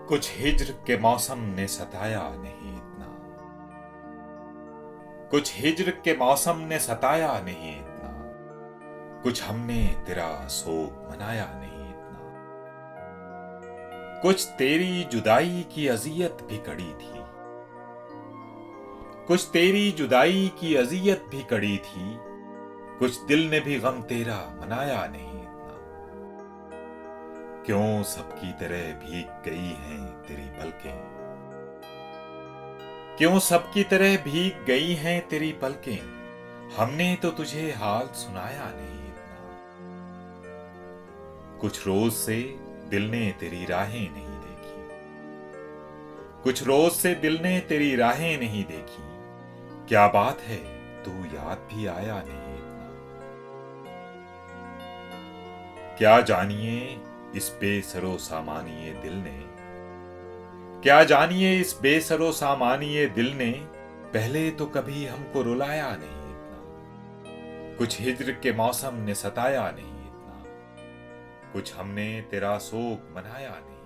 कुछ हिज्र के मौसम ने सताया नहीं इतना। कुछ हिज्र के मौसम ने सताया नहीं इतना। कुछ हमने तेरा शोक मनाया नहीं इतना। कुछ तेरी जुदाई की अजियत भी कड़ी थी। कुछ तेरी जुदाई की अजियत भी कड़ी थी। कुछ दिल ने भी गम तेरा मनाया नहीं इतना। क्यों सबकी तरह भीग गई हैं तेरी पलकें। क्यों सबकी तरह भीग गई हैं तेरी पलकें। हमने तो तुझे हाल सुनाया नहीं इतना। कुछ रोज से दिल ने तेरी राहें नहीं देखी। कुछ रोज से दिल ने तेरी राहें नहीं देखी। क्या बात है तू याद भी आया नहीं इतना। क्या जानिए इस बेसरो सामानिए दिल ने। क्या जानिए इस बेसरो सामानिए दिल ने। पहले तो कभी हमको रुलाया नहीं इतना। कुछ हिज्र के मौसम ने सताया नहीं इतना। कुछ हमने तेरा शोक मनाया नहीं।